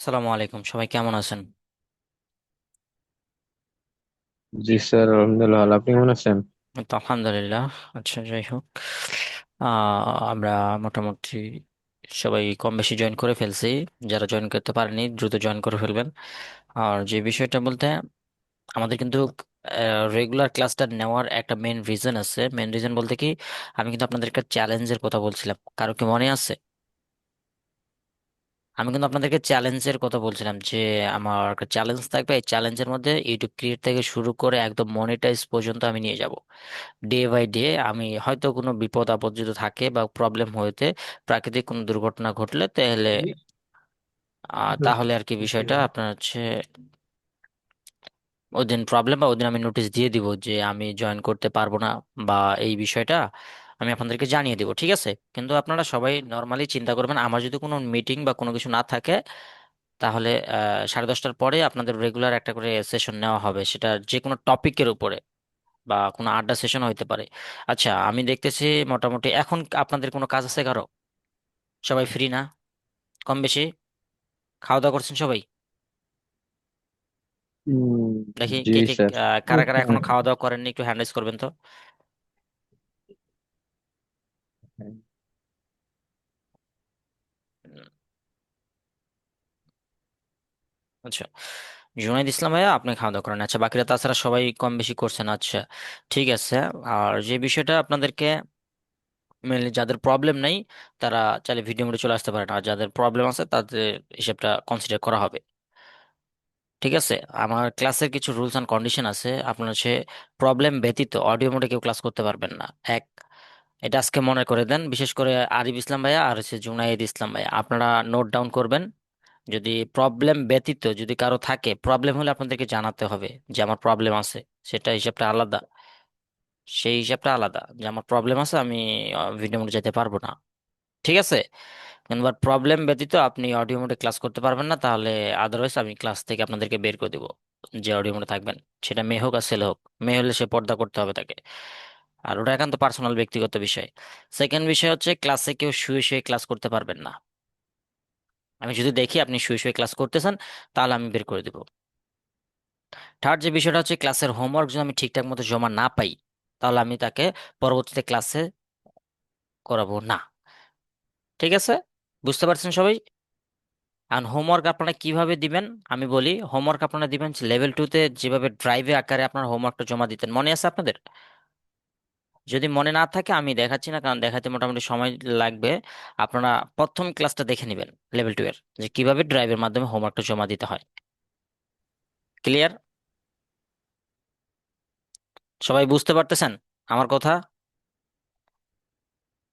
আসসালামু আলাইকুম, সবাই কেমন আছেন? জি স্যার, আলহামদুলিল্লাহ ভালো। আপনি কেমন আছেন? এই তো আলহামদুলিল্লাহ। আচ্ছা, যাই হোক, আমরা মোটামুটি সবাই কম বেশি জয়েন করে ফেলছি। যারা জয়েন করতে পারেনি দ্রুত জয়েন করে ফেলবেন। আর যে বিষয়টা বলতে, আমাদের কিন্তু রেগুলার ক্লাসটা নেওয়ার একটা মেন রিজন আছে। মেন রিজন বলতে কি, আমি কিন্তু আপনাদের একটা চ্যালেঞ্জের কথা বলছিলাম, কারো কি মনে আছে? আমি কিন্তু আপনাদেরকে চ্যালেঞ্জের কথা বলছিলাম যে আমার একটা চ্যালেঞ্জ থাকবে, এই চ্যালেঞ্জের মধ্যে ইউটিউব ক্রিয়েট থেকে শুরু করে একদম মনিটাইজ পর্যন্ত আমি নিয়ে যাব। ডে বাই ডে আমি হয়তো কোনো বিপদ আপদ যদি থাকে বা প্রবলেম হইতে, প্রাকৃতিক কোনো দুর্ঘটনা ঘটলে তাহলে তাহলে আর কি বিষয়টা আপনার হচ্ছে ওই দিন প্রবলেম বা ওই দিন আমি নোটিশ দিয়ে দিব যে আমি জয়েন করতে পারবো না, বা এই বিষয়টা আমি আপনাদেরকে জানিয়ে দিব, ঠিক আছে? কিন্তু আপনারা সবাই নর্মালি চিন্তা করবেন, আমার যদি কোনো মিটিং বা কোনো কিছু না থাকে, তাহলে 10:30টার পরে আপনাদের রেগুলার একটা করে সেশন নেওয়া হবে, সেটা যে কোনো টপিকের উপরে বা কোনো আড্ডা সেশন হইতে পারে। আচ্ছা, আমি দেখতেছি মোটামুটি এখন আপনাদের কোনো কাজ আছে কারো? সবাই ফ্রি না? কম বেশি খাওয়া দাওয়া করছেন সবাই? উম, দেখি জি কে কে স্যার। কারা কারা এখনো খাওয়া দাওয়া করেননি, একটু হ্যান্ড রাইজ করবেন তো। উম, আচ্ছা, জুনাইদ ইসলাম ভাইয়া আপনি খাওয়া দাওয়া করেন, আচ্ছা বাকিরা তাছাড়া সবাই কম বেশি করছেন, আচ্ছা ঠিক আছে। আর যে বিষয়টা আপনাদেরকে, মেনলি যাদের প্রবলেম নাই তারা চাইলে ভিডিও মোডে চলে আসতে পারেন, আর যাদের প্রবলেম আছে তাদের হিসেবটা কনসিডার করা হবে, ঠিক আছে? আমার ক্লাসের কিছু রুলস অ্যান্ড কন্ডিশন আছে। আপনার হচ্ছে প্রবলেম ব্যতীত অডিও মোডে কেউ ক্লাস করতে পারবেন না, এক। এটা আজকে মনে করে দেন, বিশেষ করে আরিফ ইসলাম ভাইয়া আর হচ্ছে জুনাইদ ইসলাম ভাইয়া, আপনারা নোট ডাউন করবেন। যদি প্রবলেম ব্যতীত যদি কারো থাকে, প্রবলেম হলে আপনাদেরকে জানাতে হবে যে আমার প্রবলেম আছে, সেটা হিসাবটা আলাদা। সেই হিসাবটা আলাদা যে আমার প্রবলেম আছে, আমি ভিডিও মোডে যেতে পারবো না, ঠিক আছে? কিংবা প্রবলেম ব্যতীত আপনি অডিও মোডে ক্লাস করতে পারবেন না, তাহলে আদারওয়াইজ আমি ক্লাস থেকে আপনাদেরকে বের করে দিব। যে অডিও মোডে থাকবেন, সেটা মেয়ে হোক আর ছেলে হোক, মেয়ে হলে সে পর্দা করতে হবে তাকে। আর ওটা একান্ত পার্সোনাল ব্যক্তিগত বিষয়। সেকেন্ড বিষয় হচ্ছে, ক্লাসে কেউ শুয়ে শুয়ে ক্লাস করতে পারবেন না। আমি যদি দেখি আপনি শুয়ে শুয়ে ক্লাস করতেছেন, তাহলে আমি বের করে দিব। থার্ড যে বিষয়টা হচ্ছে, ক্লাসের হোমওয়ার্ক যদি আমি ঠিকঠাক মতো জমা না পাই, তাহলে আমি তাকে পরবর্তীতে ক্লাসে করাবো না, ঠিক আছে? বুঝতে পারছেন সবাই? আর হোমওয়ার্ক আপনারা কিভাবে দিবেন আমি বলি। হোমওয়ার্ক আপনারা দিবেন লেভেল 2-তে যেভাবে ড্রাইভে আকারে আপনার হোমওয়ার্কটা জমা দিতেন, মনে আছে আপনাদের? যদি মনে না থাকে আমি দেখাচ্ছি না, কারণ দেখাতে মোটামুটি সময় লাগবে। আপনারা প্রথম ক্লাসটা দেখে নেবেন লেভেল 2 এর, যে কিভাবে ড্রাইভের মাধ্যমে হোমওয়ার্কটা জমা দিতে হয়। ক্লিয়ার? সবাই বুঝতে পারতেছেন আমার কথা?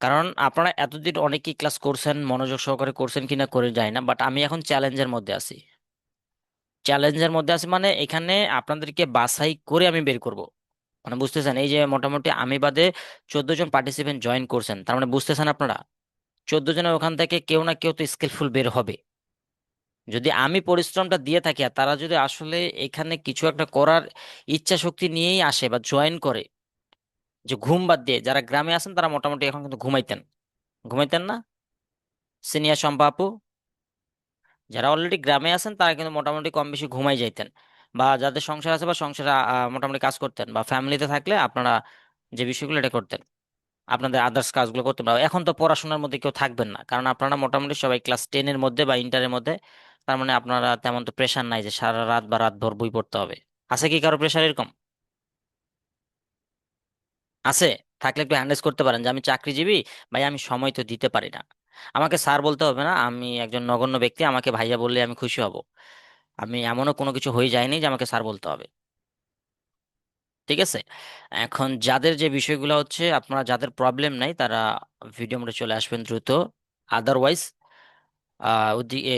কারণ আপনারা এতদিন অনেকেই ক্লাস করছেন, মনোযোগ সহকারে করছেন কিনা করে যায় না, বাট আমি এখন চ্যালেঞ্জের মধ্যে আছি। চ্যালেঞ্জের মধ্যে আছি মানে এখানে আপনাদেরকে বাছাই করে আমি বের করব। মানে বুঝতেছেন, এই যে মোটামুটি আমি বাদে 14 জন পার্টিসিপেন্ট জয়েন করছেন, তার মানে বুঝতেছেন আপনারা 14 জনের ওখান থেকে কেউ না কেউ তো স্কিলফুল বের হবে। যদি আমি পরিশ্রমটা দিয়ে থাকি আর তারা যদি আসলে এখানে কিছু একটা করার ইচ্ছা শক্তি নিয়েই আসে বা জয়েন করে, যে ঘুম বাদ দিয়ে, যারা গ্রামে আছেন তারা মোটামুটি এখন কিন্তু ঘুমাইতেন, ঘুমাইতেন না সিনিয়র শম্পা আপু? যারা অলরেডি গ্রামে আছেন তারা কিন্তু মোটামুটি কম বেশি ঘুমাই যাইতেন, বা যাদের সংসার আছে বা সংসারে মোটামুটি কাজ করতেন, বা ফ্যামিলিতে থাকলে আপনারা যে বিষয়গুলো এটা করতেন, আপনাদের আদার্স কাজগুলো করতে পারো। এখন তো পড়াশোনার মধ্যে কেউ থাকবেন না, কারণ আপনারা মোটামুটি সবাই ক্লাস 10-এর মধ্যে বা ইন্টারের মধ্যে। তার মানে আপনারা তেমন তো প্রেশার নাই যে সারা রাত বা রাত ভর বই পড়তে হবে। আছে কি কারো প্রেশার এরকম? আছে? থাকলে একটু হ্যান্ডেল করতে পারেন যে আমি চাকরিজীবী, ভাই আমি সময় তো দিতে পারি না। আমাকে স্যার বলতে হবে না, আমি একজন নগণ্য ব্যক্তি, আমাকে ভাইয়া বললে আমি খুশি হব। আমি এমনও কোনো কিছু হয়ে যায়নি যে আমাকে স্যার বলতে হবে, ঠিক আছে? এখন যাদের যে বিষয়গুলো হচ্ছে, আপনারা যাদের প্রবলেম নাই তারা ভিডিও মোডে চলে আসবেন দ্রুত। আদারওয়াইজ ওদিকে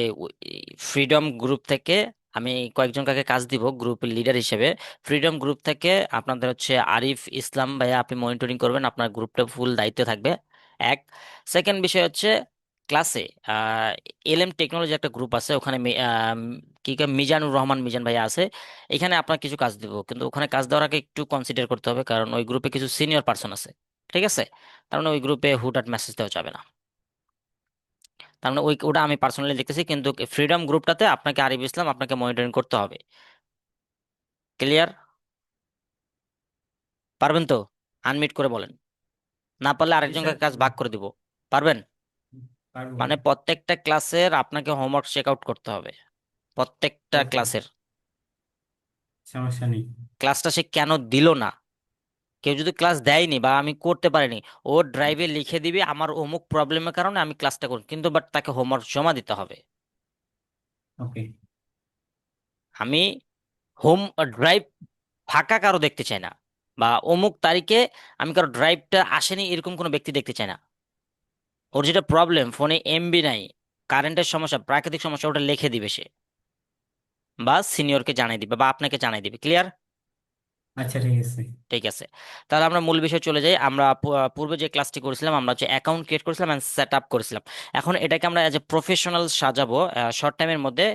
ফ্রিডম গ্রুপ থেকে আমি কয়েকজন কাকে কাজ দিব গ্রুপের লিডার হিসেবে। ফ্রিডম গ্রুপ থেকে আপনাদের হচ্ছে আরিফ ইসলাম ভাইয়া, আপনি মনিটরিং করবেন, আপনার গ্রুপটা ফুল দায়িত্ব থাকবে, এক। সেকেন্ড বিষয় হচ্ছে, ক্লাসে এলএম টেকনোলজি একটা গ্রুপ আছে, ওখানে কি কয়, মিজানুর রহমান মিজান ভাইয়া আছে। এখানে আপনার কিছু কাজ দিব, কিন্তু ওখানে কাজ দেওয়ার আগে একটু কনসিডার করতে হবে, কারণ ওই গ্রুপে কিছু সিনিয়র পার্সন আছে, ঠিক আছে? তার মানে ওই গ্রুপে হুটহাট মেসেজ দেওয়া যাবে না। তার মানে ওটা আমি পার্সোনালি দেখতেছি, কিন্তু ফ্রিডম গ্রুপটাতে আপনাকে আরিফ ইসলাম আপনাকে মনিটরিং করতে হবে। ক্লিয়ার? পারবেন তো? আনমিট করে বলেন। না পারলে জি স্যার। আরেকজনকে কাজ ভাগ করে দিব। পারবেন? পারবো। মানে প্রত্যেকটা ক্লাসের আপনাকে হোমওয়ার্ক চেক আউট করতে হবে, প্রত্যেকটা ওকে, ক্লাসের। সমস্যা নেই। ক্লাসটা সে কেন দিল না, কেউ যদি ক্লাস দেয়নি বা আমি করতে পারিনি, ও ড্রাইভে লিখে দিবে আমার অমুক প্রবলেমের কারণে আমি ক্লাসটা করি, কিন্তু বাট তাকে হোমওয়ার্ক জমা দিতে হবে। ওকে। আমি হোম ড্রাইভ ফাঁকা কারো দেখতে চাই না, বা অমুক তারিখে আমি কারো ড্রাইভটা আসেনি এরকম কোনো ব্যক্তি দেখতে চাই না। ওর যেটা প্রবলেম, ফোনে এমবি নাই, কারেন্টের সমস্যা, প্রাকৃতিক সমস্যা, ওটা লিখে দিবে সে, বা সিনিয়রকে জানিয়ে দিবে বা আপনাকে জানিয়ে দিবে। ক্লিয়ার? আচ্ছা, ঠিক আছে। ঠিক আছে। তাহলে আমরা মূল বিষয়ে চলে যাই। আমরা পূর্বে যে ক্লাসটি করেছিলাম, আমরা হচ্ছে অ্যাকাউন্ট ক্রিয়েট করেছিলাম এন্ড সেট আপ করেছিলাম। এখন এটাকে আমরা এজ এ প্রফেশনাল সাজাবো শর্ট টাইমের মধ্যে।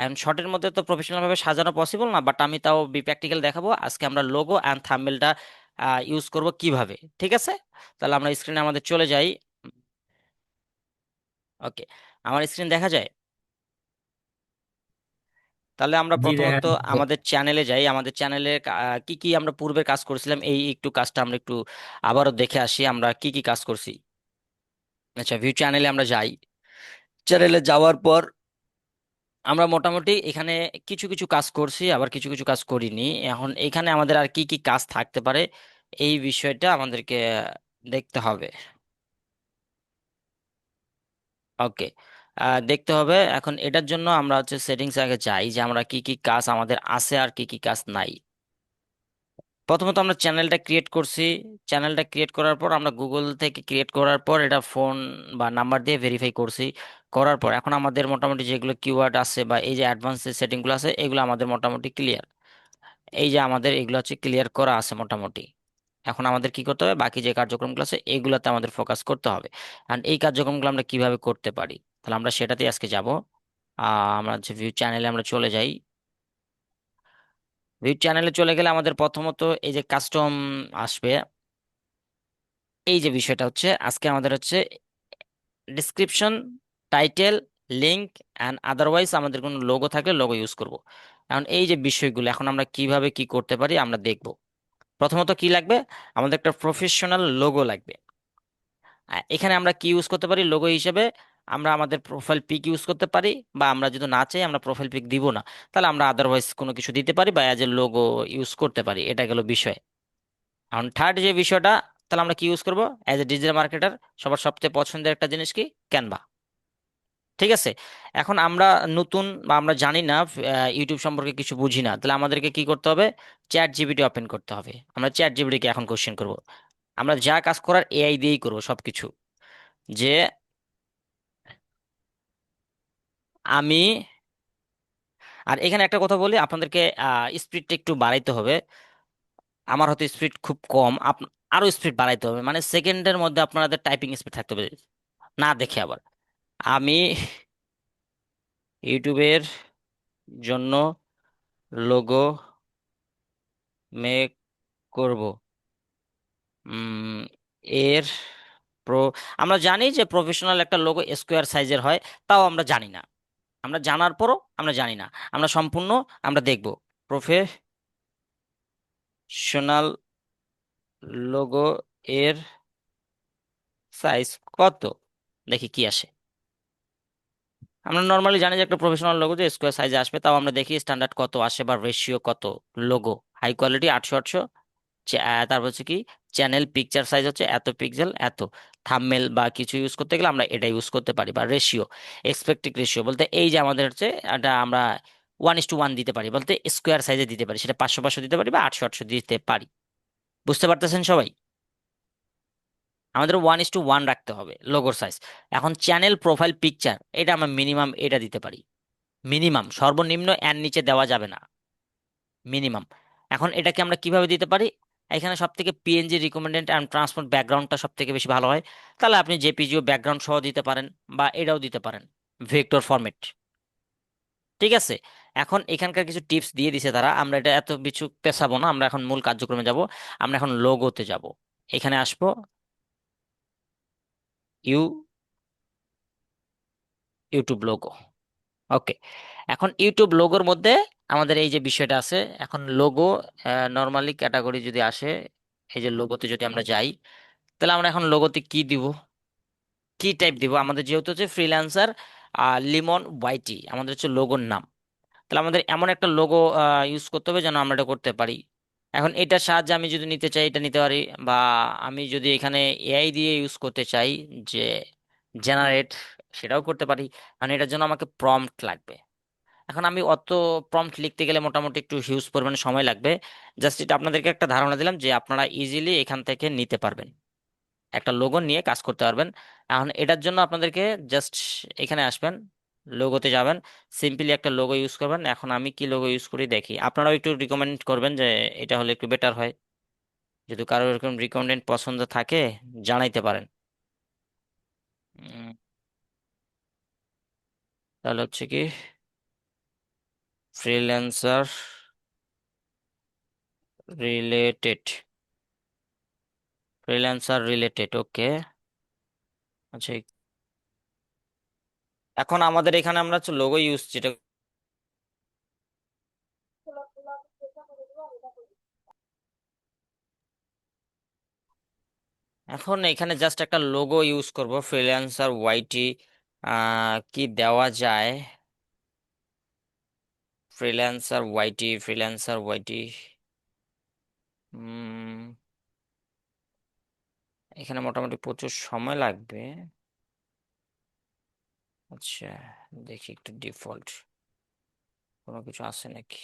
এন্ড শর্টের মধ্যে তো প্রফেশনাল ভাবে সাজানো পসিবল না, বাট আমি তাও প্র্যাকটিক্যাল দেখাবো আজকে। আমরা লোগো অ্যান্ড থাম্বনেলটা ইউজ করব কিভাবে, ঠিক আছে? তাহলে আমরা স্ক্রিনে আমাদের চলে যাই। ওকে, আমার স্ক্রিন দেখা যায়? তাহলে আমরা জি, দেখা প্রথমত যাচ্ছে। আমাদের চ্যানেলে যাই। আমাদের চ্যানেলে কি কি আমরা পূর্বে কাজ করেছিলাম, এই একটু কাজটা আমরা একটু আবারও দেখে আসি আমরা কি কি কাজ করছি। আচ্ছা, ভিউ চ্যানেলে আমরা যাই। চ্যানেলে যাওয়ার পর আমরা মোটামুটি এখানে কিছু কিছু কাজ করছি, আবার কিছু কিছু কাজ করিনি। এখন এখানে আমাদের আর কি কি কাজ থাকতে পারে, এই বিষয়টা আমাদেরকে দেখতে হবে। ওকে, দেখতে হবে। এখন এটার জন্য আমরা হচ্ছে সেটিংস আগে যাই, যে আমরা কি কি কাজ আমাদের আছে আর কি কি কাজ নাই। প্রথমত আমরা চ্যানেলটা ক্রিয়েট করছি। চ্যানেলটা ক্রিয়েট করার পর আমরা গুগল থেকে ক্রিয়েট করার পর এটা ফোন বা নাম্বার দিয়ে ভেরিফাই করছি। করার পর এখন আমাদের মোটামুটি যেগুলো কিওয়ার্ড আছে বা এই যে অ্যাডভান্স সেটিংগুলো আছে, এগুলো আমাদের মোটামুটি ক্লিয়ার। এই যে আমাদের এগুলো হচ্ছে ক্লিয়ার করা আছে মোটামুটি। এখন আমাদের কি করতে হবে, বাকি যে কার্যক্রমগুলো আছে এগুলোতে আমাদের ফোকাস করতে হবে। আর এই কার্যক্রমগুলো আমরা কিভাবে করতে পারি, তাহলে আমরা সেটাতে আজকে যাব। আমরা যে ভিউ চ্যানেলে আমরা চলে যাই। ভিউ চ্যানেলে চলে গেলে আমাদের প্রথমত এই যে কাস্টম আসবে। এই যে বিষয়টা হচ্ছে আজকে আমাদের হচ্ছে description, title, link and otherwise আমাদের কোনো লোগো থাকলে লোগো ইউজ করব। এখন এই যে বিষয়গুলো এখন আমরা কিভাবে কি করতে পারি আমরা দেখব। প্রথমত কি লাগবে, আমাদের একটা প্রফেশনাল লোগো লাগবে। এখানে আমরা কি ইউজ করতে পারি লোগো হিসেবে, আমরা আমাদের প্রোফাইল পিক ইউজ করতে পারি, বা আমরা যদি না চাই আমরা প্রোফাইল পিক দিব না, তাহলে আমরা আদারওয়াইজ কোনো কিছু দিতে পারি বা অ্যাজ এ লোগো ইউজ করতে পারি। এটা গেল বিষয়। এখন থার্ড যে বিষয়টা, তাহলে আমরা কি ইউজ করব অ্যাজ এ ডিজিটাল মার্কেটার, সবার সবচেয়ে পছন্দের একটা জিনিস কি, ক্যানভা। ঠিক আছে। এখন আমরা নতুন বা আমরা জানি না, ইউটিউব সম্পর্কে কিছু বুঝি না, তাহলে আমাদেরকে কি করতে হবে, চ্যাট জিপিটি ওপেন করতে হবে। আমরা চ্যাট জিপিটিকে এখন কোশ্চেন করব। আমরা যা কাজ করার এআই দিয়েই করব সবকিছু। যে আমি, আর এখানে একটা কথা বলি আপনাদেরকে, স্পিডটা একটু বাড়াইতে হবে। আমার হয়তো স্পিড খুব কম, আরো স্পিড বাড়াইতে হবে, মানে সেকেন্ডের মধ্যে আপনাদের টাইপিং স্পিড থাকতে হবে। না দেখে আবার আমি ইউটিউবের জন্য লোগো মেক করব। উম, এর প্রো আমরা জানি যে প্রফেশনাল একটা লোগো স্কোয়ার সাইজের হয়, তাও আমরা জানি না। আমরা জানার পরও আমরা জানি না। আমরা সম্পূর্ণ আমরা দেখব প্রফেশনাল লোগো এর সাইজ কত, দেখি কি আসে। আমরা নর্মালি জানি যে একটা প্রফেশনাল লোগো যে স্কোয়ার সাইজে আসবে, তাও আমরা দেখি স্ট্যান্ডার্ড কত আসে বা রেশিও কত। Logo high quality 800 800। তারপর হচ্ছে কি, চ্যানেল পিকচার সাইজ হচ্ছে এত পিক্সেল এত। থাম্বনেল বা কিছু ইউজ করতে গেলে আমরা এটা ইউজ করতে পারি। বা রেশিও, এক্সপেক্টেড রেশিও বলতে এই যে আমাদের হচ্ছে এটা আমরা 1:1 দিতে পারি, বলতে স্কোয়ার সাইজে দিতে পারি, সেটা 500 500 দিতে পারি বা 800 800 দিতে পারি। বুঝতে পারতেছেন সবাই? আমাদের 1:1 রাখতে হবে লোগোর সাইজ। এখন চ্যানেল প্রোফাইল পিকচার, এটা আমরা মিনিমাম এটা দিতে পারি। মিনিমাম, সর্বনিম্ন এর নিচে দেওয়া যাবে না, মিনিমাম। এখন এটাকে আমরা কিভাবে দিতে পারি, এখানে সব থেকে পিএনজি রিকমেন্ডেড অ্যান্ড ট্রান্সপোর্ট ব্যাকগ্রাউন্ডটা সব থেকে বেশি ভালো হয়। তাহলে আপনি জেপিজিও ব্যাকগ্রাউন্ড সহ দিতে পারেন, বা এটাও দিতে পারেন, ভেক্টর ফরম্যাট। ঠিক আছে। এখন এখানকার কিছু টিপস দিয়ে দিছে তারা, আমরা এটা এত কিছু পেছাবো না, আমরা এখন মূল কার্যক্রমে যাব। আমরা এখন লোগোতে যাব। এখানে আসবো, ইউ ইউটিউব লোগো। ওকে, এখন ইউটিউব লোগোর মধ্যে আমাদের এই যে বিষয়টা আছে, এখন লোগো নর্মালি ক্যাটাগরি যদি আসে, এই যে লোগোতে যদি আমরা যাই, তাহলে আমরা এখন লোগোতে কি দিব, কি টাইপ দিব? আমাদের যেহেতু হচ্ছে ফ্রিল্যান্সার লিমন ওয়াইটি আমাদের হচ্ছে লোগোর নাম, তাহলে আমাদের এমন একটা লোগো ইউজ করতে হবে যেন আমরা এটা করতে পারি। এখন এটার সাহায্যে আমি যদি নিতে চাই এটা নিতে পারি, বা আমি যদি এখানে এআই দিয়ে ইউজ করতে চাই যে জেনারেট, সেটাও করতে পারি। কারণ এটার জন্য আমাকে প্রম্পট লাগবে। এখন আমি অত প্রম্পট লিখতে গেলে মোটামুটি একটু হিউজ পরিমাণে সময় লাগবে। জাস্ট এটা আপনাদেরকে একটা ধারণা দিলাম যে আপনারা ইজিলি এখান থেকে নিতে পারবেন, একটা লোগো নিয়ে কাজ করতে পারবেন। এখন এটার জন্য আপনাদেরকে জাস্ট এখানে আসবেন, লোগোতে যাবেন, সিম্পলি একটা লোগো ইউজ করবেন। এখন আমি কি লোগো ইউজ করি দেখি, আপনারাও একটু রিকমেন্ড করবেন যে এটা হলে একটু বেটার হয়। যদি কারো এরকম রিকমেন্ডেড পছন্দ থাকে জানাইতে পারেন। উম, তাহলে হচ্ছে কি, ফ্রিল্যান্সার রিলেটেড, ফ্রিল্যান্সার রিলেটেড, ওকে। আচ্ছা, এখন আমাদের এখানে আমরা লোগো ইউজ যেটা, এখন এখানে জাস্ট একটা লোগো ইউজ করব ফ্রিল্যান্সার ওয়াইটি। কি দেওয়া যায়? ফ্রিল্যান্সার ওয়াইটি, ফ্রিল্যান্সার ওয়াইটি। এখানে মোটামুটি প্রচুর সময় লাগবে। আচ্ছা, দেখি একটু ডিফল্ট কোনো কিছু আছে নাকি।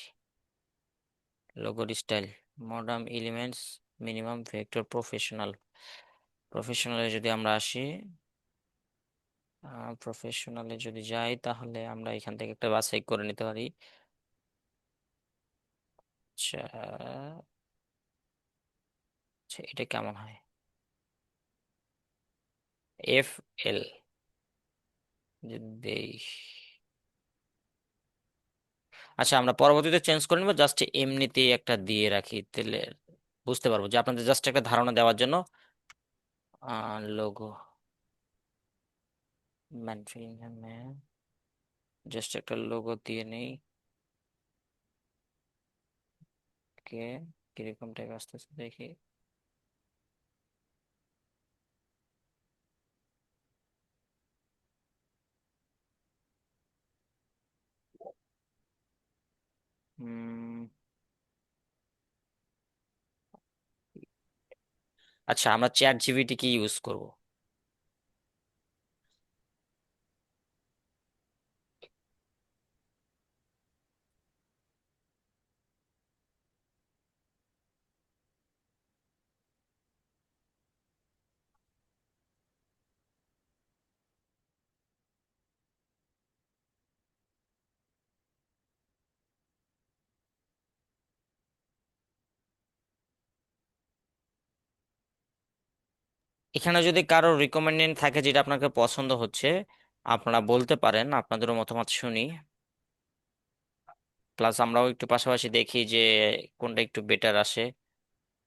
লোগোর style, modern elements, minimum vector, professional. প্রফেশনালে যদি আমরা আসি, প্রফেশনালে যদি যাই তাহলে আমরা এখান থেকে একটা বাছাই করে নিতে পারি। আচ্ছা, আচ্ছা, এটা কেমন হয়? এফ এল যদি দেই, আচ্ছা আমরা পরবর্তীতে চেঞ্জ করে নিবো, জাস্ট এমনিতেই একটা দিয়ে রাখি, তাহলে বুঝতে পারবো যে আপনাদের জাস্ট একটা ধারণা দেওয়ার জন্য। লোগো ম্যান, জাস্ট একটা লোগো দিয়ে নেই। কে কিরকম টাইপ আসতেছে দেখি। উম, আচ্ছা, আমরা চ্যাট জিপিটি কি ইউজ করব? এখানে যদি কারো রিকমেন্ডেড থাকে যেটা আপনাকে পছন্দ হচ্ছে, আপনারা বলতে পারেন, আপনাদেরও মতামত শুনি। প্লাস আমরাও একটু পাশাপাশি দেখি যে কোনটা একটু বেটার আসে।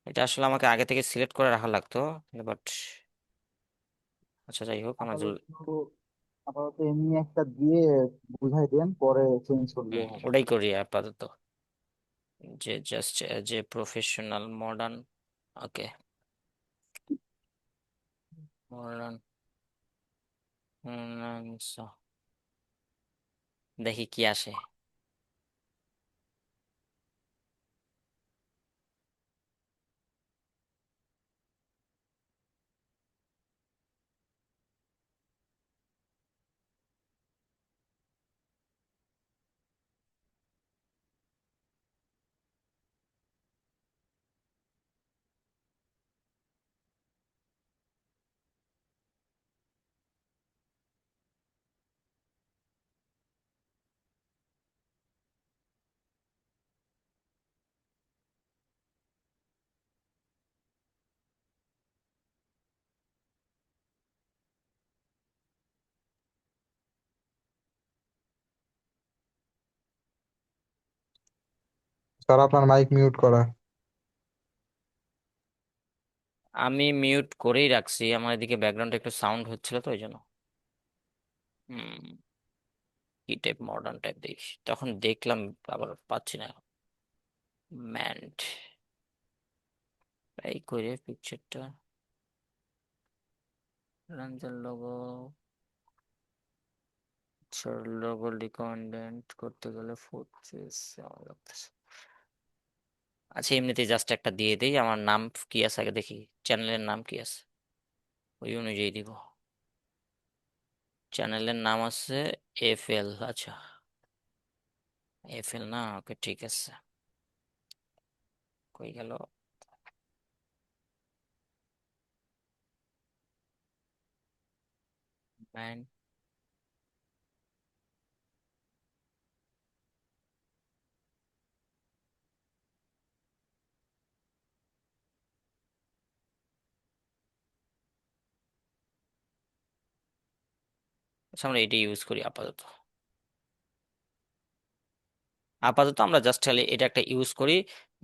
এটা আসলে আমাকে আগে থেকে সিলেক্ট করে রাখা লাগতো, বাট আচ্ছা যাই হোক আমরা আপাতত আপাতত এমনি একটা দিয়ে বুঝাই দেন, পরে চেঞ্জ করলে হবে। ওটাই করি আপাতত, যে জাস্ট যে প্রফেশনাল মডার্ন। ওকে, মডার্ন, দেখি কি আসে। স্যার, আপনার মাইক মিউট করা। আমি মিউট করেই রাখছি, আমার এদিকে ব্যাকগ্রাউন্ডে একটু সাউন্ড হচ্ছিল তো ওই জন্য। হুম, কি টাইপ, মডার্ন টাইপ দেখি, তখন দেখলাম আবার পাচ্ছি না। ম্যান্ট, এই করে পিকচারটা, রাঞ্জার লোগো, লোগো রিকমেন্ডেন্ট করতে গেলে ফুটপ্রিন্টস আমার লাগতেছে। আচ্ছা, এমনিতে জাস্ট একটা দিয়ে দিই, আমার নাম কি আছে আগে দেখি, চ্যানেলের নাম কি আছে, ওই অনুযায়ী দিব। চ্যানেলের নাম আছে এফএল। আচ্ছা, এফএল না, ওকে ঠিক আছে। কই গেল? ম্যান, আচ্ছা আমরা এটা ইউজ করি আপাতত। আপাতত আমরা জাস্ট খালি এটা একটা ইউজ করি,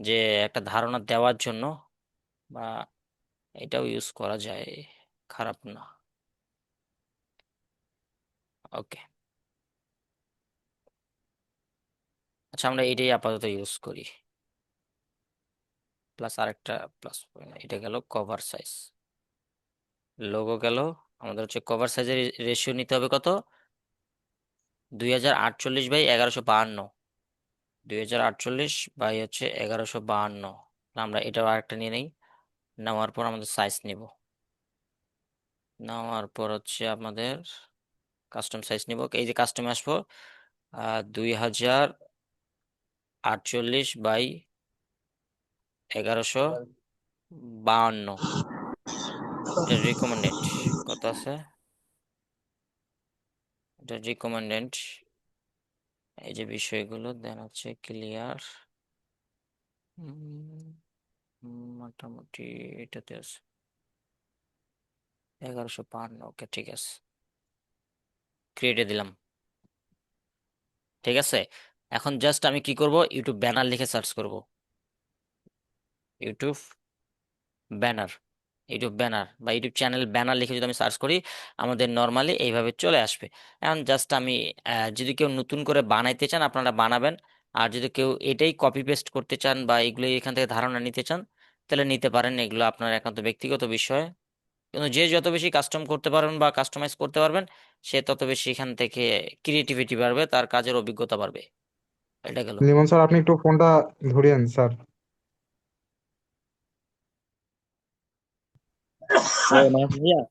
যে একটা ধারণা দেওয়ার জন্য, বা এটাও ইউজ করা যায়, খারাপ না। ওকে, আচ্ছা আমরা এটাই আপাতত ইউজ করি। প্লাস আরেকটা প্লাস পয়েন্ট, এটা গেল কভার সাইজ। লোগো গেল, আমাদের হচ্ছে কভার সাইজের রেশিও নিতে হবে কত, 2048 বাই 1152। 2048 বাই হচ্ছে 1152। আমরা এটাও আরেকটা নিয়ে নেই। নেওয়ার পর আমাদের সাইজ নিব, নেওয়ার পর হচ্ছে আমাদের কাস্টম সাইজ নিব, এই যে কাস্টমে আসবো 2048 বাই 1152। এটা রিকমেন্ডেড কত আছে, এটা রিকমেন্ডেড, এই যে বিষয়গুলো দেন হচ্ছে ক্লিয়ার, মোটামুটি এটাতে আছে 1152। ওকে ঠিক আছে, ক্রিয়েটে দিলাম। ঠিক আছে, এখন জাস্ট আমি কি করব, ইউটিউব ব্যানার লিখে সার্চ করব। ইউটিউব ব্যানার, ইউটিউব ব্যানার বা ইউটিউব চ্যানেল ব্যানার লিখে যদি আমি সার্চ করি, আমাদের নর্মালি এইভাবে চলে আসবে। এখন জাস্ট আমি যদি কেউ নতুন করে বানাইতে চান আপনারা বানাবেন, আর যদি কেউ এটাই কপি পেস্ট করতে চান বা এগুলো এখান থেকে ধারণা নিতে চান তাহলে নিতে পারেন, এগুলো আপনার একান্ত ব্যক্তিগত বিষয়। কিন্তু যে যত বেশি কাস্টম করতে পারবেন বা কাস্টমাইজ করতে পারবেন, সে তত বেশি এখান থেকে ক্রিয়েটিভিটি বাড়বে, তার কাজের অভিজ্ঞতা বাড়বে। এটা গেল। লিমন স্যার, আপনি একটু ফোনটা ধরিয়েন স্যার। ও মাহফুজ ভাইয়া,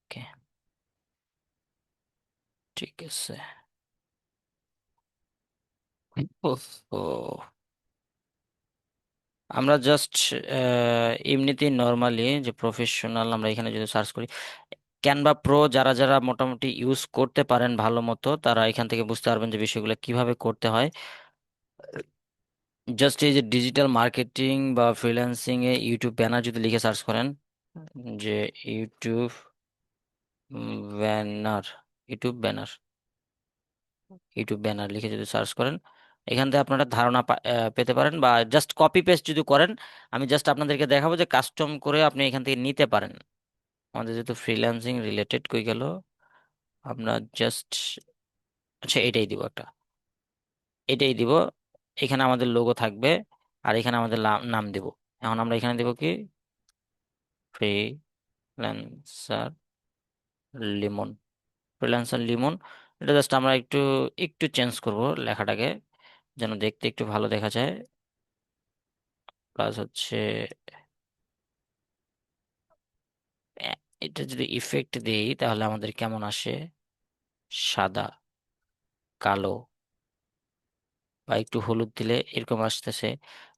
ওকে ঠিক আছে। উফ, ও আমরা জাস্ট এমনিতেই নর্মালি যে প্রফেশনাল, আমরা এখানে যদি সার্চ করি ক্যানভা প্রো, যারা যারা মোটামুটি ইউজ করতে পারেন ভালো মতো, তারা এখান থেকে বুঝতে পারবেন যে বিষয়গুলো কিভাবে করতে হয়। জাস্ট এই যে ডিজিটাল মার্কেটিং বা ফ্রিল্যান্সিং এ ইউটিউব ব্যানার যদি লিখে সার্চ করেন, যে YouTube banner, YouTube banner, YouTube banner লিখে যদি সার্চ করেন, এখান থেকে আপনারা ধারণা পেতে পারেন, বা জাস্ট কপি পেস্ট যদি করেন, আমি জাস্ট আপনাদেরকে দেখাবো যে কাস্টম করে আপনি এখান থেকে নিতে পারেন। আমাদের যেহেতু ফ্রিল্যান্সিং রিলেটেড কই গেল, আমরা জাস্ট, আচ্ছা এটাই দিব একটা, এটাই দিব। এখানে আমাদের লোগো থাকবে, আর এখানে আমাদের নাম দিব। এখন আমরা এখানে দিব কি, ফ্রিল্যান্সার লিমন, ফ্রিল্যান্সার লিমন। এটা জাস্ট আমরা একটু একটু চেঞ্জ করব লেখাটাকে, যেন দেখতে একটু ভালো দেখা যায়। প্লাস হচ্ছে এটা যদি ইফেক্ট দেই তাহলে আমাদের কেমন আসে, সাদা, কালো, বা একটু হলুদ দিলে এরকম আসতেছে।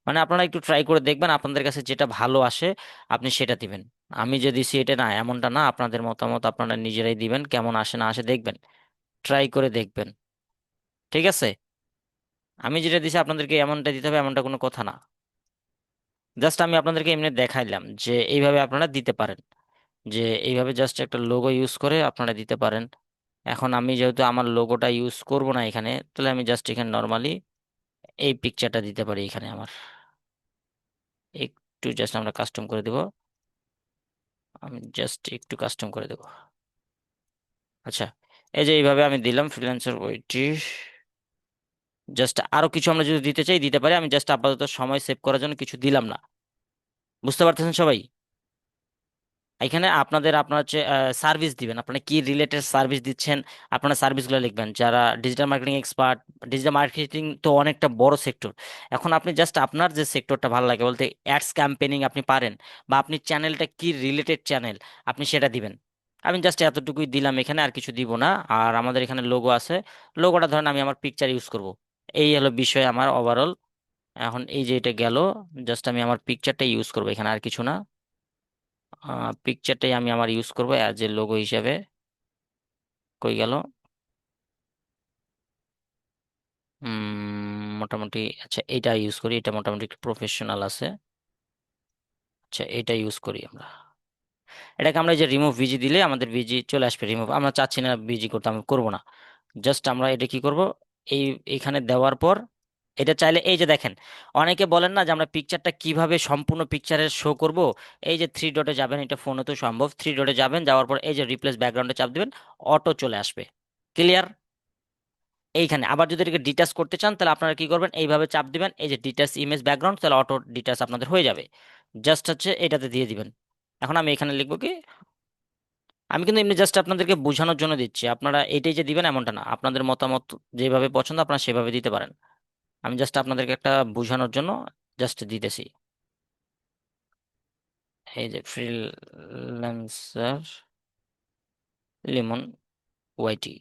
মানে আপনারা একটু ট্রাই করে দেখবেন, আপনাদের কাছে যেটা ভালো আসে আপনি সেটা দিবেন। আমি যে দিছি এটা না, এমনটা না, আপনাদের মতামত আপনারা নিজেরাই দিবেন, কেমন আসে না আসে দেখবেন, ট্রাই করে দেখবেন। ঠিক আছে, আমি যেটা দিছি আপনাদেরকে এমনটা দিতে হবে এমনটা কোনো কথা না, জাস্ট আমি আপনাদেরকে এমনি দেখাইলাম যে এইভাবে আপনারা দিতে পারেন। যে এইভাবে জাস্ট একটা লোগো ইউজ করে আপনারা দিতে পারেন। এখন আমি যেহেতু আমার লোগোটা ইউজ করব না এখানে, তাহলে আমি জাস্ট এখানে নর্মালি এই পিকচারটা দিতে পারি এখানে আমার। একটু জাস্ট আমরা কাস্টম করে দেব। আমি জাস্ট একটু কাস্টম করে দেব। আচ্ছা, এই যে এইভাবে আমি দিলাম ফ্রিল্যান্সার ওইটি। জাস্ট আরো কিছু আমরা যদি দিতে চাই দিতে পারি, আমি জাস্ট আপাতত সময় সেভ করার জন্য কিছু দিলাম না। বুঝতে পারতেছেন সবাই? এখানে আপনার হচ্ছে সার্ভিস দিবেন, আপনারা কি রিলেটেড সার্ভিস দিচ্ছেন, আপনারা সার্ভিসগুলো লিখবেন। যারা digital marketing expert, digital marketing তো অনেকটা বড় সেক্টর। এখন আপনি জাস্ট আপনার যে সেক্টরটা ভালো লাগে, বলতে অ্যাডস ক্যাম্পেনিং আপনি পারেন, বা আপনি চ্যানেলটা কি রিলেটেড চ্যানেল আপনি সেটা দিবেন। আমি জাস্ট এতটুকুই দিলাম এখানে, আর কিছু দিব না। আর আমাদের এখানে লোগো আছে, লোগোটা ধরেন আমি আমার পিকচার ইউজ করব। এই হলো বিষয় আমার ওভারঅল। এখন এই যে এটা গেল, জাস্ট আমি আমার পিকচারটা ইউজ করবো এখানে, আর কিছু না। পিকচারটাই আমি আমার ইউজ করব অ্যাজ এ লোগো হিসাবে। কই গেল? মোটামুটি আচ্ছা এটা ইউজ করি, এটা মোটামুটি একটু প্রফেশনাল আছে। আচ্ছা এটা ইউজ করি আমরা। এটাকে আমরা এই যে রিমুভ ভিজি দিলে আমাদের ভিজি চলে আসবে। রিমুভ আমরা চাচ্ছি না ভিজি করতে, আমি করব না। জাস্ট আমরা এটা কি করব, এই এখানে দেওয়ার পর এটা চাইলে এই যে দেখেন, অনেকে বলেন না যে আমরা পিকচারটা কিভাবে সম্পূর্ণ পিকচারের শো করব। এই যে থ্রি ডটে যাবেন, এটা ফোনে তো সম্ভব, থ্রি ডটে যাবেন, যাওয়ার পর এই যে রিপ্লেস ব্যাকগ্রাউন্ডে চাপ দিবেন, অটো চলে আসবে। ক্লিয়ার? এইখানে আবার যদি এটাকে ডিটাচ করতে চান, তাহলে আপনারা কি করবেন, এইভাবে চাপ দিবেন, এই যে ডিটাচ ইমেজ ব্যাকগ্রাউন্ড, তাহলে অটো ডিটাচ আপনাদের হয়ে যাবে। জাস্ট হচ্ছে এটাতে দিয়ে দিবেন। এখন আমি এখানে লিখবো কি, আমি কিন্তু এমনি জাস্ট আপনাদেরকে বোঝানোর জন্য দিচ্ছি, আপনারা এইটাই যে দিবেন এমনটা না, আপনাদের মতামত যেভাবে পছন্দ আপনারা সেভাবে দিতে পারেন। আমি জাস্ট আপনাদেরকে একটা বোঝানোর জন্য জাস্ট দিতেছি। এই যে ফ্রিল্যান্সার লিমন ওয়াইটি।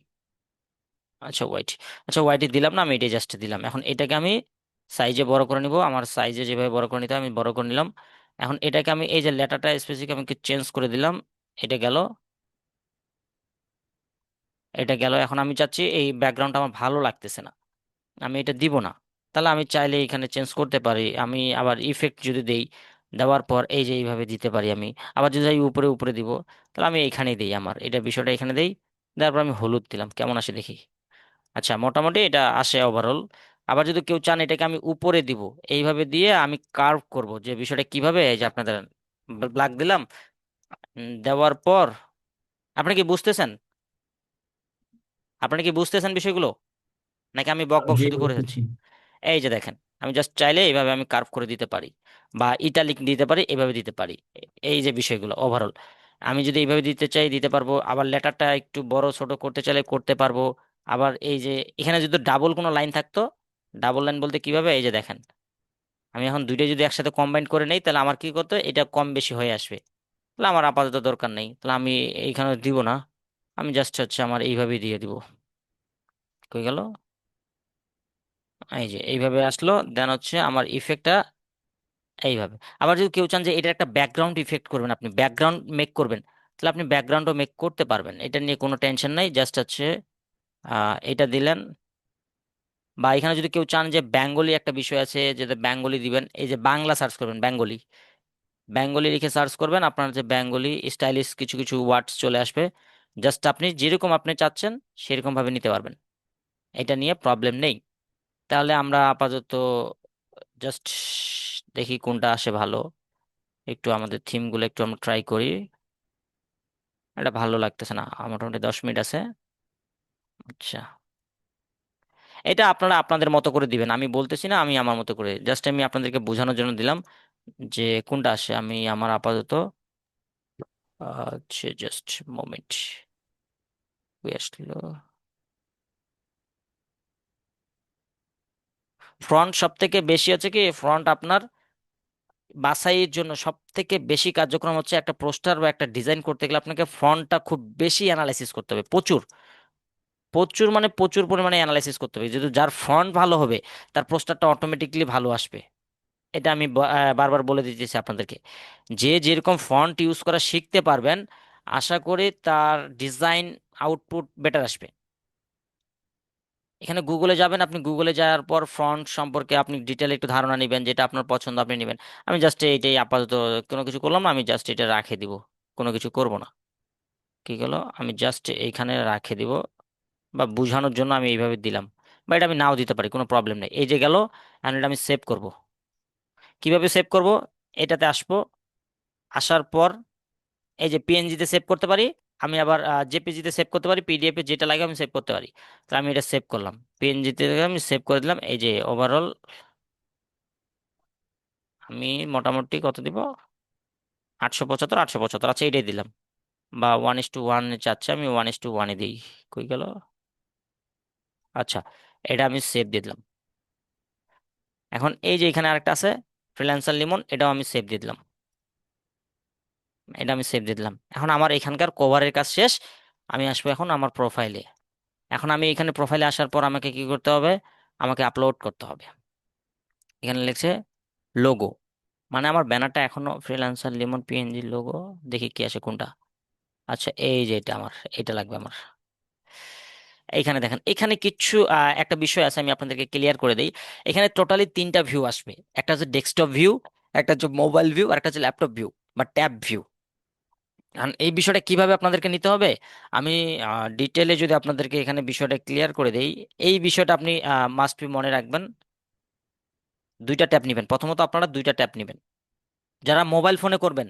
আচ্ছা ওয়াইটি। আচ্ছা ওয়াইটি দিলাম না, আমি এটাই জাস্ট দিলাম। এখন এটাকে আমি সাইজে বড় করে নিব, আমার সাইজে যেভাবে বড় করে নিতে হয় আমি বড় করে নিলাম। এখন এটাকে আমি এই যে লেটারটা স্পেসিফিক আমি চেঞ্জ করে দিলাম। এটা গেল, এটা গেল। এখন আমি চাচ্ছি এই ব্যাকগ্রাউন্ডটা আমার ভালো লাগতেছে না, আমি এটা দিব না। তাহলে আমি চাইলে এখানে চেঞ্জ করতে পারি। আমি আবার ইফেক্ট যদি দেই, দেওয়ার পর এই যে এইভাবে দিতে পারি আমি। আবার যদি আমি উপরে উপরে দিব, তাহলে আমি এখানেই দিই, আমার এটা বিষয়টা এখানে দেই। তারপর আমি হলুদ দিলাম, কেমন আসে দেখি। আচ্ছা মোটামুটি এটা আসে ওভারঅল। আবার যদি কেউ চান এটাকে আমি উপরে দিব, এইভাবে দিয়ে আমি কার্ভ করব যে বিষয়টা কিভাবে, এই যে আপনাদের ব্ল্যাক দিলাম। দেওয়ার পর আপনি কি বুঝতেছেন? আপনি কি বুঝতেছেন বিষয়গুলো, নাকি আমি বক বক জি শুধু করে যাচ্ছি? বুঝতেছি। এই যে দেখেন, আমি জাস্ট চাইলে এইভাবে আমি কার্ভ করে দিতে পারি, বা ইটালিক দিতে পারি, এভাবে দিতে পারি। এই যে বিষয়গুলো ওভারঅল, আমি যদি এইভাবে দিতে চাই দিতে পারবো। আবার লেটারটা একটু বড় ছোট করতে চাইলে করতে পারবো। আবার এই যে এখানে যদি ডাবল কোনো লাইন থাকতো, ডাবল লাইন বলতে কিভাবে, এই যে দেখেন, আমি এখন দুইটা যদি একসাথে কম্বাইন করে নেই, তাহলে আমার কি করতে হয়, এটা কম বেশি হয়ে আসবে। তাহলে আমার আপাতত দরকার নেই, তাহলে আমি এইখানে দিব না। আমি জাস্ট হচ্ছে আমার এইভাবেই দিয়ে দিব। কই গেল? এই যে এইভাবে আসলো, দেন হচ্ছে আমার ইফেক্টটা এইভাবে। আবার যদি কেউ চান যে এটা একটা ব্যাকগ্রাউন্ড ইফেক্ট করবেন, আপনি ব্যাকগ্রাউন্ড মেক করবেন, তাহলে আপনি ব্যাকগ্রাউন্ডও মেক করতে পারবেন, এটা নিয়ে কোনো টেনশন নাই। জাস্ট হচ্ছে এটা দিলেন। বা এখানে যদি কেউ চান যে বেঙ্গলি একটা বিষয় আছে, যেটা বেঙ্গলি দিবেন, এই যে বাংলা সার্চ করবেন, বেঙ্গলি, বেঙ্গলি লিখে সার্চ করবেন, আপনার যে বেঙ্গলি স্টাইলিশ কিছু কিছু ওয়ার্ডস চলে আসবে। জাস্ট আপনি যেরকম আপনি চাচ্ছেন সেরকম ভাবে নিতে পারবেন, এটা নিয়ে প্রবলেম নেই। তাহলে আমরা আপাতত জাস্ট দেখি কোনটা আসে ভালো। একটু আমাদের থিমগুলো একটু আমরা ট্রাই করি। এটা ভালো লাগতেছে না, মোটামুটি 10 মিনিট আছে। আচ্ছা, এটা আপনারা আপনাদের মতো করে দিবেন, আমি বলতেছি না, আমি আমার মতো করে জাস্ট আমি আপনাদেরকে বোঝানোর জন্য দিলাম যে কোনটা আসে। আমি আমার আপাতত আচ্ছা জাস্ট মোমেন্ট আসলো। ফ্রন্ট সব থেকে বেশি হচ্ছে কি, ফ্রন্ট আপনার বাছাইয়ের জন্য সব থেকে বেশি কার্যক্রম হচ্ছে, একটা পোস্টার বা একটা ডিজাইন করতে গেলে আপনাকে ফ্রন্টটা খুব বেশি অ্যানালাইসিস করতে হবে, প্রচুর প্রচুর মানে প্রচুর পরিমাণে অ্যানালাইসিস করতে হবে। যেহেতু যার ফ্রন্ট ভালো হবে, তার পোস্টারটা অটোমেটিকলি ভালো আসবে। এটা আমি বারবার বলে দিতেছি আপনাদেরকে, যে যেরকম ফন্ট ইউজ করা শিখতে পারবেন, আশা করি তার ডিজাইন আউটপুট বেটার আসবে। এখানে গুগলে যাবেন, আপনি গুগলে যাওয়ার পর ফন্ট সম্পর্কে আপনি ডিটেল একটু ধারণা নেবেন, যেটা আপনার পছন্দ আপনি নেবেন। আমি জাস্ট এইটাই আপাতত কোনো কিছু করলাম না, আমি জাস্ট এটা রাখে দিব। কোনো কিছু করব না। কি গেল, আমি জাস্ট এইখানে রাখে দিব, বা বোঝানোর জন্য আমি এইভাবে দিলাম, বা এটা আমি নাও দিতে পারি, কোনো প্রবলেম নেই। এই যে গেল, এখন এটা আমি সেভ করব। কিভাবে সেভ করব? এটাতে আসবো, আসার পর এই যে পিএনজিতে সেভ করতে পারি, আমি আবার জেপিজিতে সেভ করতে পারি, পিডিএফ এ যেটা লাগে আমি সেভ করতে পারি। তো আমি এটা সেভ করলাম, পিএনজিতে আমি সেভ করে দিলাম। এই যে ওভারঅল আমি মোটামুটি কত দিব, 875, 875, আচ্ছা এটাই দিলাম। বা 1:1 চাচ্ছে, আমি 1:1 দিই। কই গেল, আচ্ছা এটা আমি সেভ দিয়ে দিলাম। এখন এই যে এখানে আরেকটা আছে ফ্রিল্যান্সার লিমন, এটাও আমি সেভ দিয়ে দিলাম। এটা আমি সেভ দিয়ে দিলাম। এখন আমার এখানকার কভারের কাজ শেষ। আমি আসবো এখন আমার প্রোফাইলে। এখন আমি এখানে প্রোফাইলে আসার পর আমাকে কি করতে হবে, আমাকে আপলোড করতে হবে। এখানে লিখছে লোগো, মানে আমার ব্যানারটা এখনো ফ্রিল্যান্সার লিমন পিএনজি লোগো, দেখি কি আসে কোনটা। আচ্ছা এই যে এটা আমার, এটা লাগবে আমার। এইখানে দেখেন, এখানে কিছু একটা বিষয় আছে, আমি আপনাদেরকে ক্লিয়ার করে দিই। এখানে টোটালি 3টা ভিউ আসবে, একটা হচ্ছে ডেস্কটপ ভিউ, একটা হচ্ছে মোবাইল ভিউ, আর একটা হচ্ছে ল্যাপটপ ভিউ বা ট্যাব ভিউ। এই বিষয়টা কিভাবে আপনাদেরকে নিতে হবে, আমি ডিটেলে যদি আপনাদেরকে এখানে বিষয়টা ক্লিয়ার করে দেই। এই বিষয়টা আপনি মাস্ট বি মনে রাখবেন। 2টা ট্যাব নেবেন, প্রথমত আপনারা 2টা ট্যাব নেবেন। যারা মোবাইল ফোনে করবেন,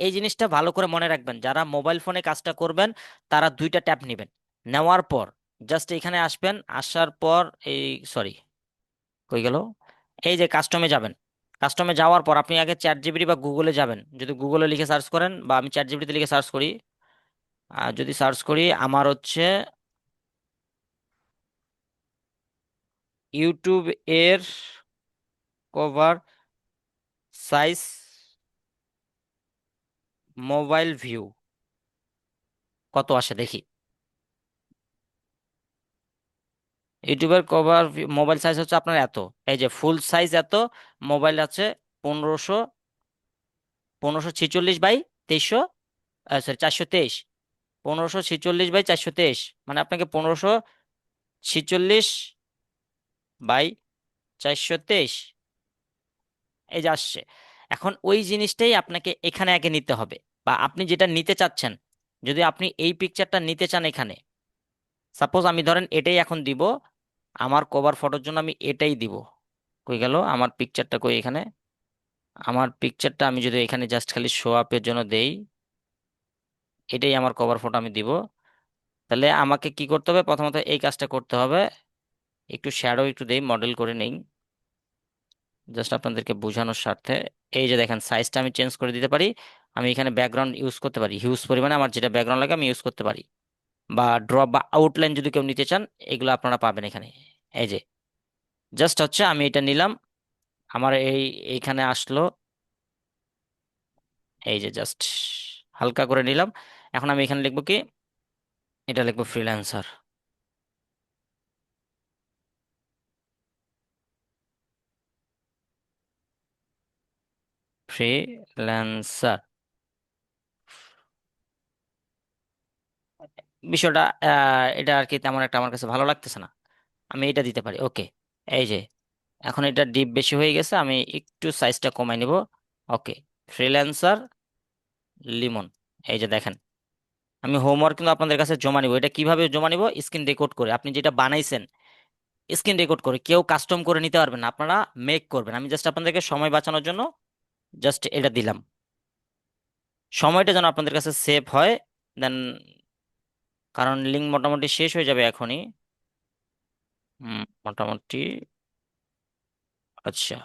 এই জিনিসটা ভালো করে মনে রাখবেন, যারা মোবাইল ফোনে কাজটা করবেন তারা 2টা ট্যাব নেবেন। নেওয়ার পর জাস্ট এখানে আসবেন, আসার পর এই সরি কই গেল, এই যে কাস্টমে যাবেন। কাস্টমে যাওয়ার পর আপনি আগে চ্যাট জিপিটি বা গুগলে যাবেন, যদি গুগলে লিখে সার্চ করেন বা আমি চ্যাট জিপিটিতে লিখে সার্চ করি, যদি সার্চ করি আমার হচ্ছে ইউটিউব এর কভার সাইজ মোবাইল ভিউ কত আসে দেখি। ইউটিউবের কভার মোবাইল সাইজ হচ্ছে আপনার এত, এই যে ফুল সাইজ এত, মোবাইল আছে 1500, 1546 বাই 2300, সরি 423, 1546 বাই 423, মানে আপনাকে 1546 বাই 423 এই যে আসছে। এখন ওই জিনিসটাই আপনাকে এখানে আগে নিতে হবে, বা আপনি যেটা নিতে চাচ্ছেন, যদি আপনি এই পিকচারটা নিতে চান এখানে, সাপোজ আমি ধরেন এটাই এখন দিব, আমার কভার ফটোর জন্য আমি এটাই দিব। কই গেল আমার পিকচারটা, কই এখানে আমার পিকচারটা, আমি যদি এখানে জাস্ট খালি শো আপের জন্য দেই, এটাই আমার কভার ফটো আমি দিব। তাহলে আমাকে কি করতে হবে, প্রথমত এই কাজটা করতে হবে, একটু শ্যাডো একটু দেই, মডেল করে নেই জাস্ট আপনাদেরকে বোঝানোর স্বার্থে। এই যে দেখেন সাইজটা আমি চেঞ্জ করে দিতে পারি, আমি এখানে ব্যাকগ্রাউন্ড ইউজ করতে পারি, হিউজ পরিমাণে আমার যেটা ব্যাকগ্রাউন্ড লাগে আমি ইউজ করতে পারি, বা ড্রপ বা আউটলাইন যদি কেউ নিতে চান, এগুলো আপনারা পাবেন এখানে। এই যে জাস্ট হচ্ছে আমি এটা নিলাম, আমার এইখানে আসলো, এই যে জাস্ট হালকা করে নিলাম। এখন আমি এখানে লিখবো কি, এটা লিখবো ফ্রিল্যান্সার। ফ্রিল্যান্সার বিষয়টা এটা আর কি তেমন একটা আমার কাছে ভালো লাগতেছে না, আমি এটা দিতে পারি। ওকে, এই যে এখন এটা ডিপ বেশি হয়ে গেছে, আমি একটু সাইজটা কমাই নিব। ওকে, ফ্রিল্যান্সার লিমন। এই যে দেখেন, আমি হোমওয়ার্ক কিন্তু আপনাদের কাছে জমা নিব। এটা কিভাবে জমা নিব, স্ক্রিন রেকর্ড করে, আপনি যেটা বানাইছেন স্ক্রিন রেকর্ড করে, কেউ কাস্টম করে নিতে পারবেন না, আপনারা মেক করবেন। আমি জাস্ট আপনাদেরকে সময় বাঁচানোর জন্য জাস্ট এটা দিলাম, সময়টা যেন আপনাদের কাছে সেভ হয়। দেন, কারণ লিঙ্ক মোটামুটি শেষ হয়ে যাবে এখনই। মোটামুটি, আচ্ছা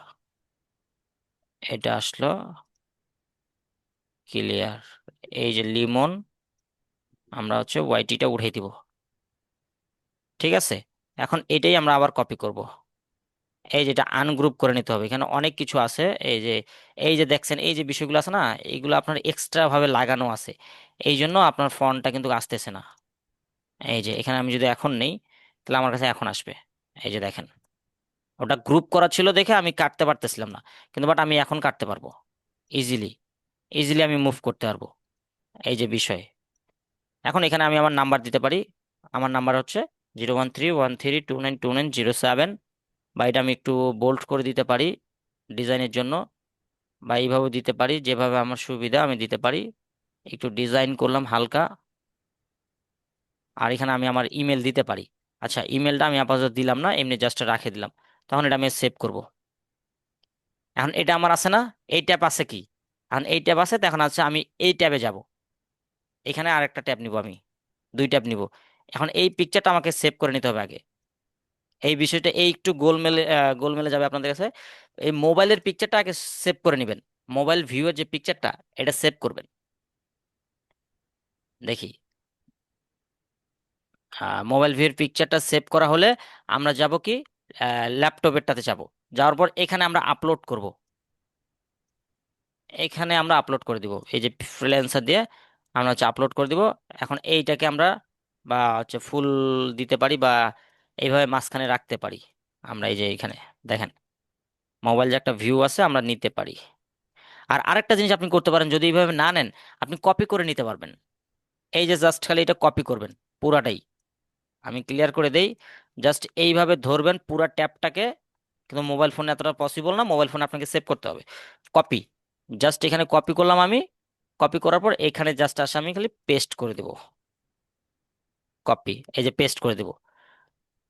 এটা আসলো ক্লিয়ার। এই যে লিমন, আমরা হচ্ছে ওয়াইটিটা উঠাই দিব, ঠিক আছে। এখন এটাই আমরা আবার কপি করব, এই যেটা আনগ্রুপ করে নিতে হবে, এখানে অনেক কিছু আছে। এই যে দেখছেন, এই যে বিষয়গুলো আছে না, এইগুলো আপনার এক্সট্রা ভাবে লাগানো আছে, এই জন্য আপনার ফন্টটা কিন্তু আসতেছে না। এই যে এখানে আমি যদি এখন নেই, তাহলে আমার কাছে এখন আসবে। এই যে দেখেন, ওটা গ্রুপ করা ছিল দেখে আমি কাটতে পারতেছিলাম না, কিন্তু বাট আমি এখন কাটতে পারবো ইজিলি, ইজিলি আমি মুভ করতে পারবো। এই যে বিষয়, এখন এখানে আমি আমার নাম্বার দিতে পারি। আমার নাম্বার হচ্ছে 01313292907, বা এটা আমি একটু বোল্ড করে দিতে পারি ডিজাইনের জন্য। বা এইভাবে দিতে পারি, যেভাবে আমার সুবিধা আমি দিতে পারি। একটু ডিজাইন করলাম হালকা। আর এখানে আমি আমার ইমেল দিতে পারি। আচ্ছা, ইমেলটা আমি আপাতত দিলাম না, এমনি জাস্ট রাখে দিলাম। তখন এটা আমি সেভ করব। এখন এটা আমার আছে না, এই ট্যাব আছে কি, এখন এই ট্যাব আছে, তখন আছে আমি এই ট্যাবে যাব। এখানে আরেকটা ট্যাব নিব আমি, দুই ট্যাব নিব। এখন এই পিকচারটা আমাকে সেভ করে নিতে হবে আগে। এই বিষয়টা এই একটু গোলমেলে গোলমেলে যাবে আপনাদের কাছে। এই মোবাইলের পিকচারটা আগে সেভ করে নেবেন। মোবাইল ভিউয়ের যে পিকচারটা, এটা সেভ করবেন। দেখি, মোবাইল ভিউয়ের পিকচারটা সেভ করা হলে আমরা যাব কি, ল্যাপটপেরটাতে যাব। যাওয়ার পর এখানে আমরা আপলোড করব। এখানে আমরা আপলোড করে দিব, এই যে ফ্রিল্যান্সার দিয়ে আমরা হচ্ছে আপলোড করে দিব। এখন এইটাকে আমরা বা হচ্ছে ফুল দিতে পারি, বা এইভাবে মাঝখানে রাখতে পারি। আমরা এই যে এখানে দেখেন, মোবাইল যে একটা ভিউ আছে আমরা নিতে পারি। আর আরেকটা জিনিস আপনি করতে পারেন, যদি এইভাবে না নেন, আপনি কপি করে নিতে পারবেন। এই যে জাস্ট খালি এটা কপি করবেন পুরাটাই। আমি ক্লিয়ার করে দেই, জাস্ট এইভাবে ধরবেন পুরা ট্যাবটাকে। কিন্তু মোবাইল ফোনে এতটা পসিবল না, মোবাইল ফোনে আপনাকে সেভ করতে হবে। কপি, জাস্ট এখানে কপি করলাম আমি। কপি করার পর এখানে জাস্ট আসে আমি খালি পেস্ট করে দেব। কপি, এই যে পেস্ট করে দেব,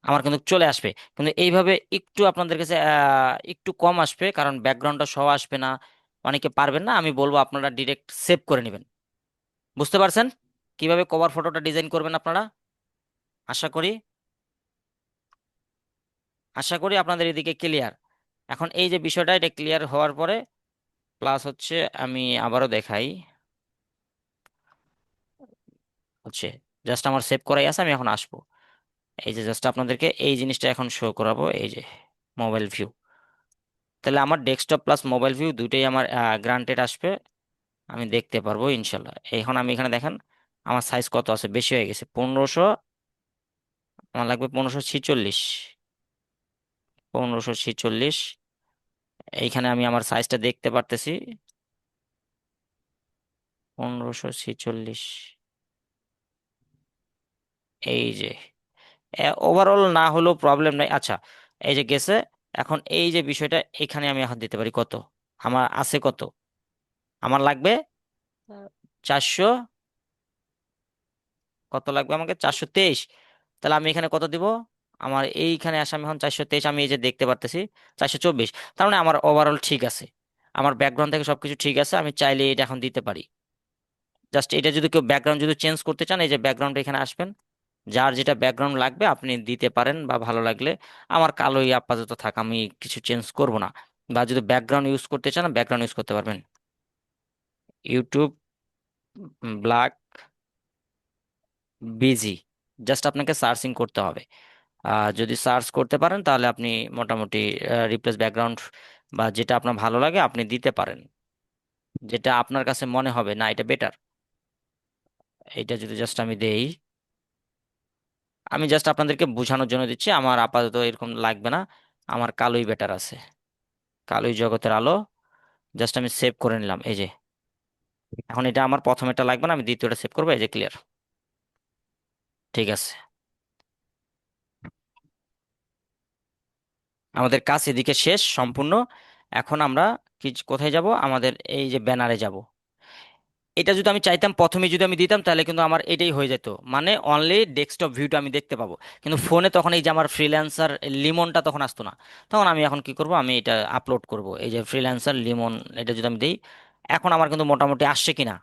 আমার কিন্তু চলে আসবে। কিন্তু এইভাবে একটু আপনাদের কাছে একটু কম আসবে, কারণ ব্যাকগ্রাউন্ডটা সহ আসবে না। অনেকে পারবেন না, আমি বলবো আপনারা ডিরেক্ট সেভ করে নেবেন। বুঝতে পারছেন কিভাবে কভার ফটোটা ডিজাইন করবেন আপনারা? আশা করি, আশা করি আপনাদের এদিকে ক্লিয়ার। এখন এই যে বিষয়টা, এটা ক্লিয়ার হওয়ার পরে প্লাস হচ্ছে আমি আবারও দেখাই, হচ্ছে জাস্ট আমার সেভ করাই আছে। আমি এখন আসবো, এই যে জাস্ট আপনাদেরকে এই জিনিসটা এখন শো করাবো, এই যে মোবাইল ভিউ। তাহলে আমার ডেস্কটপ প্লাস মোবাইল ভিউ দুইটাই আমার গ্রান্টেড আসবে, আমি দেখতে পারবো ইনশাল্লাহ। এখন আমি এখানে দেখেন আমার সাইজ কত আছে, বেশি হয়ে গেছে 1500। আমার লাগবে 1546। 1546, এইখানে আমি আমার সাইজটা দেখতে পারতেছি। 1546, এই যে ওভারঅল না হলেও প্রবলেম নাই। আচ্ছা, এই যে গেছে। এখন এই যে বিষয়টা, এখানে আমি এখন দিতে পারি কত, আমার আছে কত, আমার লাগবে 400, কত লাগবে আমাকে, 423। তাহলে আমি এখানে কত দিব, আমার এইখানে আসে আমি এখন 423, আমি এই যে দেখতে পারতেছি 424। তার মানে আমার ওভারঅল ঠিক আছে, আমার ব্যাকগ্রাউন্ড থেকে সবকিছু ঠিক আছে। আমি চাইলে এটা এখন দিতে পারি। জাস্ট এটা যদি কেউ ব্যাকগ্রাউন্ড যদি চেঞ্জ করতে চান, এই যে ব্যাকগ্রাউন্ড এখানে আসবেন, যার যেটা ব্যাকগ্রাউন্ড লাগবে আপনি দিতে পারেন, বা ভালো লাগলে আমার কালোই আপাতত থাক, আমি কিছু চেঞ্জ করব না। বা যদি ব্যাকগ্রাউন্ড ইউজ করতে চান, ব্যাকগ্রাউন্ড ইউজ করতে পারবেন। ইউটিউব ব্ল্যাক বিজি, জাস্ট আপনাকে সার্চিং করতে হবে। যদি সার্চ করতে পারেন তাহলে আপনি মোটামুটি রিপ্লেস ব্যাকগ্রাউন্ড বা যেটা আপনার ভালো লাগে আপনি দিতে পারেন, যেটা আপনার কাছে মনে হবে না এটা বেটার। এটা যদি জাস্ট আমি দেই, আমি জাস্ট আপনাদেরকে বোঝানোর জন্য দিচ্ছি, আমার আপাতত এরকম লাগবে না, আমার কালোই বেটার আছে। কালোই জগতের আলো। জাস্ট আমি সেভ করে নিলাম, এই যে এখন এটা আমার প্রথমেরটা লাগবে না, আমি দ্বিতীয়টা সেভ করবো, এই যে ক্লিয়ার। ঠিক আছে, আমাদের কাজ এদিকে শেষ সম্পূর্ণ। এখন আমরা কি কোথায় যাব, আমাদের এই যে ব্যানারে যাব। এটা যদি আমি চাইতাম প্রথমে যদি আমি দিতাম, তাহলে কিন্তু আমার এটাই হয়ে যেত, মানে অনলি ডেস্কটপ ভিউটা আমি দেখতে পাবো। কিন্তু ফোনে তখন এই যে আমার ফ্রিল্যান্সার লিমনটা তখন আসতো না। তখন আমি এখন কি করব, আমি এটা আপলোড করব, এই যে ফ্রিল্যান্সার লিমন, এটা যদি আমি দিই, এখন আমার কিন্তু মোটামুটি আসছে কিনা